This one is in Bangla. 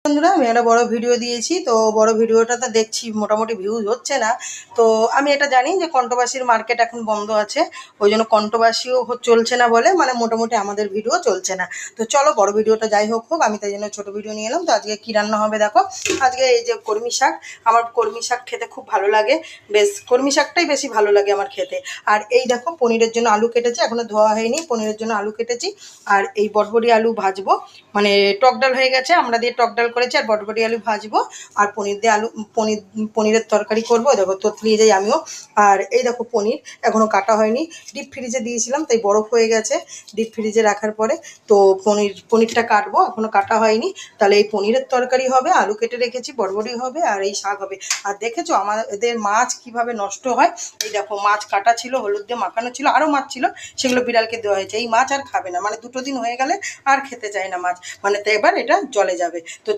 বন্ধুরা, আমি একটা বড় ভিডিও দিয়েছি। তো বড় ভিডিওটাতে দেখছি মোটামুটি ভিউজ হচ্ছে না। তো আমি এটা জানি যে কন্ট্রোভার্সির মার্কেট এখন বন্ধ আছে, ওই জন্য কন্ট্রোভার্সিও চলছে না বলে মানে মোটামুটি আমাদের ভিডিও চলছে না। তো চলো বড় ভিডিওটা যাই হোক হোক, আমি তাই জন্য ছোটো ভিডিও নিয়ে এলাম। তো আজকে কী রান্না হবে দেখো। আজকে এই যে কলমি শাক, আমার কলমি শাক খেতে খুব ভালো লাগে, বেশ কলমি শাকটাই বেশি ভালো লাগে আমার খেতে। আর এই দেখো পনিরের জন্য আলু কেটেছি, এখনও ধোয়া হয়নি, পনিরের জন্য আলু কেটেছি। আর এই বটবটি আলু ভাজবো, মানে টক ডাল হয়ে গেছে, আমরা দিয়ে টক ডাল করেছি, আর বটবটি আলু ভাজবো। আর পনির দিয়ে আলু পনিরের তরকারি করবো, দেখো ততলিয়ে যাই আমিও। আর এই দেখো পনির এখনও কাটা হয়নি, ডিপ ফ্রিজে দিয়েছিলাম তাই বরফ হয়ে গেছে ডিপ ফ্রিজে রাখার পরে। তো পনিরটা কাটবো, এখনও কাটা হয়নি। তাহলে এই পনিরের তরকারি হবে, আলু কেটে রেখেছি, বটবটি হবে, আর এই শাক হবে। আর দেখেছো আমাদের মাছ কিভাবে নষ্ট হয়। এই দেখো মাছ কাটা ছিল, হলুদ দিয়ে মাখানো ছিল, আরও মাছ ছিল, সেগুলো বিড়ালকে দেওয়া হয়েছে। এই মাছ আর খাবে না, মানে 2 দিন হয়ে গেলে আর খেতে চায় না মাছ, মানে তো এবার এটা জলে যাবে। তো